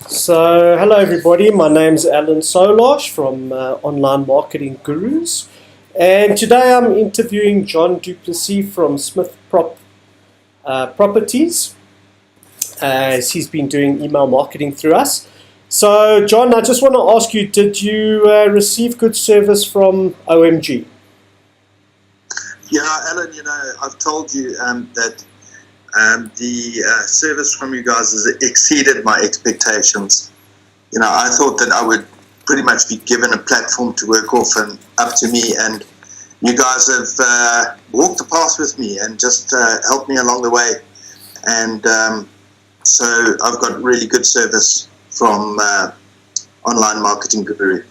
So, hello everybody, my name's Alan Solash from Online Marketing Gurus, and today I'm interviewing John Duplessis from Smith Properties, as he's been doing email marketing through us. So, John, I just want to ask you, did you receive good service from OMG? Yeah, Alan, I've told you that the service from you guys has exceeded my expectations. I thought that I would pretty much be given a platform to work off and up to me, and you guys have walked the path with me and just helped me along the way. And so I've got really good service from Online Marketing Guru.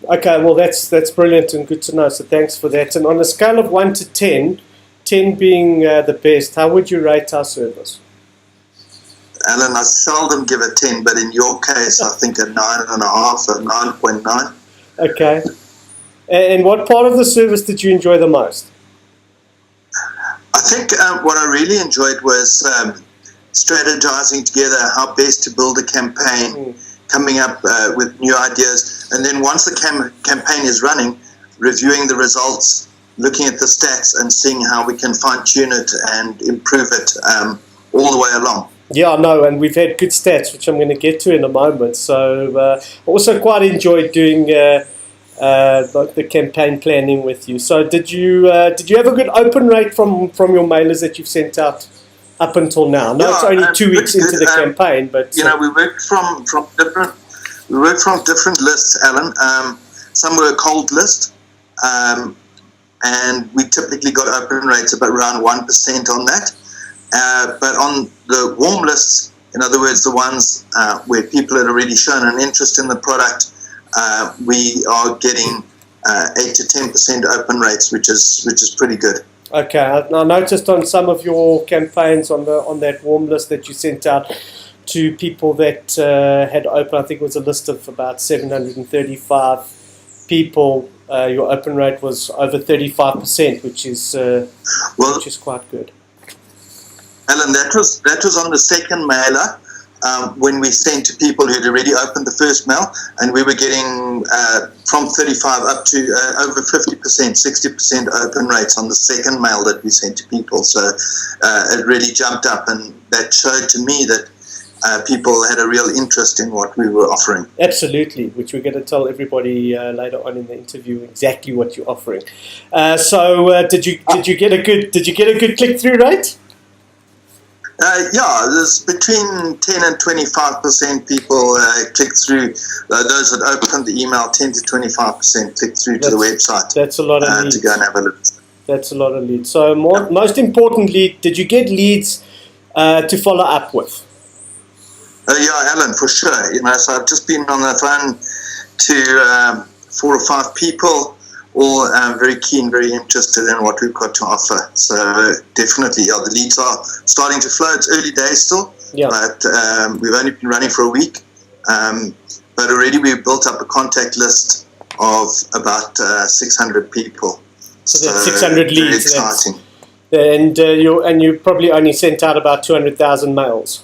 Okay, well that's brilliant and good to know, so thanks for that. And on a scale of 1 to 10, 10 being the best, how would you rate our service? Alan, I seldom give a 10, but in your case, I think a 9.5 or 9.9. Okay. And what part of the service did you enjoy the most? I think what I really enjoyed was strategizing together how best to build a campaign, coming up with new ideas, and then once the campaign is running, reviewing the results, looking at the stats and seeing how we can fine-tune it and improve it all the way along. Yeah, no, and we've had good stats, which I'm going to get to in a moment. So I also quite enjoyed doing the campaign planning with you. So did you have a good open rate from your mailers that you've sent out up until now? No, it's only 2 weeks into the campaign, but we worked from different lists, Alan. Some were a cold list. And we typically got open rates of around 1% on that. But on the warm lists, in other words, the ones where people had already shown an interest in the product, we are getting 8 to 10% open rates, which is pretty good. Okay, I noticed on some of your campaigns on that warm list that you sent out to people that had open, I think it was a list of about 735 people. Your open rate was over 35%, which is quite good. Alan, that was on the second mailer when we sent to people who had already opened the first mail, and we were getting from 35 up to over 50%, 60% open rates on the second mail that we sent to people. So it really jumped up, and that showed to me that people had a real interest in what we were offering. Absolutely, which we're going to tell everybody later on in the interview exactly what you're offering. So did you get a good click through rate? Yeah, there's between 10 and 25% people click through. Those that opened the email, 10 to 25% click through to the website. That's a lot of leads. To go and have a look. That's a lot of leads. So most importantly, did you get leads to follow up with? Yeah, Alan, for sure. So I've just been on the phone to 4 or 5 people, all very keen, very interested in what we've got to offer. So definitely, yeah, the leads are starting to flow. It's early days still, but we've only been running for a week. But already we've built up a contact list of about 600 people. So that's 600 leads. Very exciting. And you probably only sent out about 200,000 mails.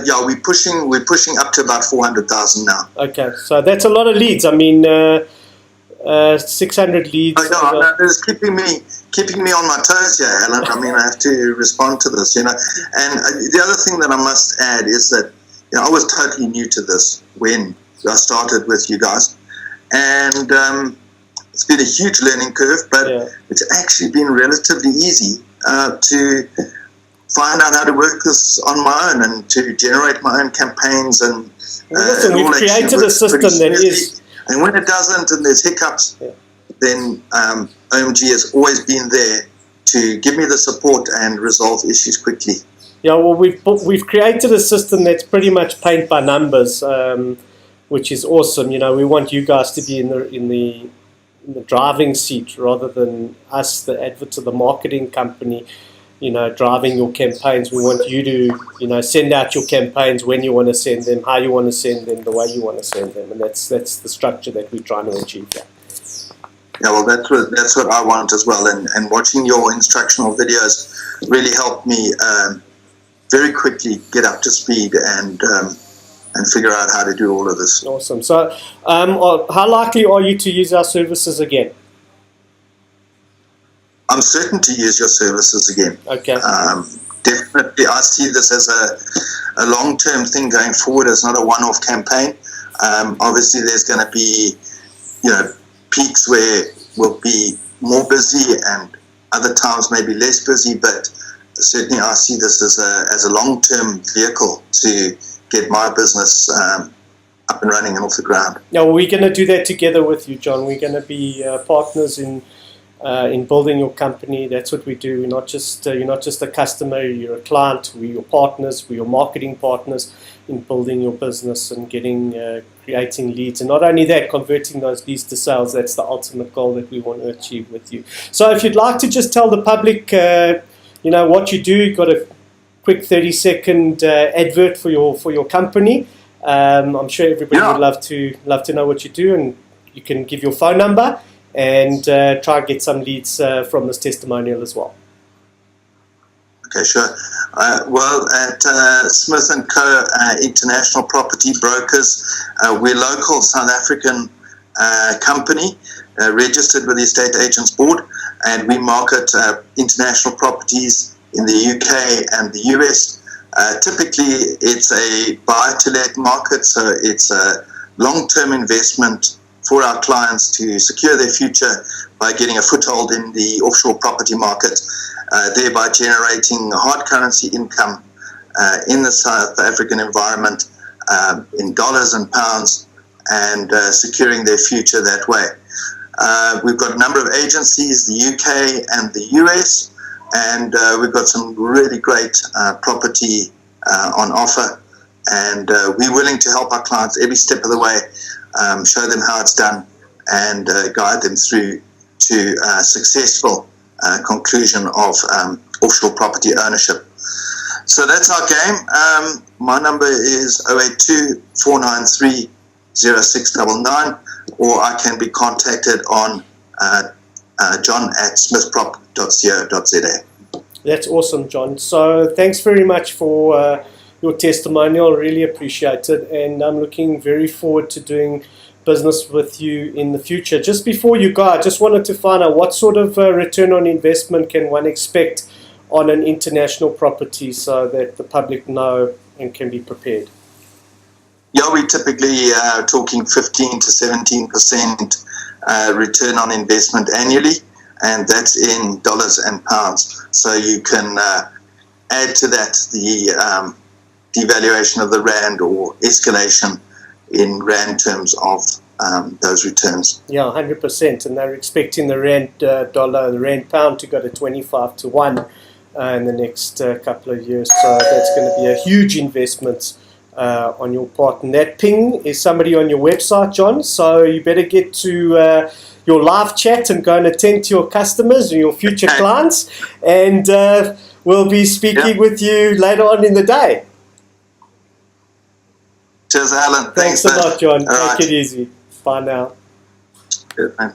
Yeah, we're pushing up to about 400,000 now. Okay, so that's a lot of leads. I mean, 600 leads. No, it's keeping me on my toes here, Alan. I mean, I have to respond to this, And the other thing that I must add is that I was totally new to this when I started with you guys, and it's been a huge learning curve, but it's actually been relatively easy to find out how to work this on my own and to generate my own campaigns. And listen, we've created a system that is. And when it doesn't and there's hiccups, then OMG has always been there to give me the support and resolve issues quickly. Yeah, well, we've created a system that's pretty much paint by numbers, which is awesome. We want you guys to be in the driving seat rather than us, the adverts of the marketing company. Driving your campaigns. We want you to, send out your campaigns when you want to send them, how you want to send them, the way you want to send them, and that's the structure that we're trying to achieve here. Yeah, well, that's what I want as well, and watching your instructional videos really helped me very quickly get up to speed and figure out how to do all of this. Awesome. So, how likely are you to use our services again? I'm certain to use your services again. Okay. Definitely, I see this as a long-term thing going forward. It's not a one-off campaign. Obviously, there's going to be, peaks where we'll be more busy and other times maybe less busy. But certainly, I see this as a long-term vehicle to get my business up and running and off the ground. Yeah, well, we're going to do that together with you, John. We're going to be partners in building your company. That's what we do. You're not just a customer. You're a client. We're your partners. We're your marketing partners in building your business and creating leads. And not only that, converting those leads to sales. That's the ultimate goal that we want to achieve with you. So if you'd like to just tell the public, what you do, you've got a quick 30-second advert for your company. I'm sure everybody would love to know what you do, and you can give your phone number and try and get some leads from this testimonial as well. Okay, sure. Well, at Smith & Co. International Property Brokers, we're a local South African company registered with the Estate Agents Board, and we market international properties in the UK and the US. Typically, it's a buy-to-let market, so it's a long-term investment for our clients to secure their future by getting a foothold in the offshore property market, thereby generating hard currency income in the South African environment in dollars and pounds, and securing their future that way. We've got a number of agencies, the UK and the US, and we've got some really great property on offer, and we're willing to help our clients every step of the way, show them how it's done, and guide them through to successful conclusion of offshore property ownership. So that's our game. My number is 082-493-0699, or I can be contacted on john@smithprop.co.za. That's awesome, John. So thanks very much for your testimonial. Really appreciate it, and I'm looking very forward to doing business with you in the future. Just before you go, I just wanted to find out what sort of return on investment can one expect on an international property, so that the public know and can be prepared. Yeah, we typically talking 15 to 17% return on investment annually, and that's in dollars and pounds. So you can add to that the devaluation of the rand or escalation in rand terms of those returns. Yeah, 100%. And they're expecting the rand dollar, the rand pound to go to 25 to 1 in the next couple of years. So that's going to be a huge investment on your part. And that ping is somebody on your website, John. So you better get to your live chat and go and attend to your customers and your future clients. And we'll be speaking with you later on in the day. Cheers, Alan. Thanks a lot, John. Take it easy. Bye now. Good, man.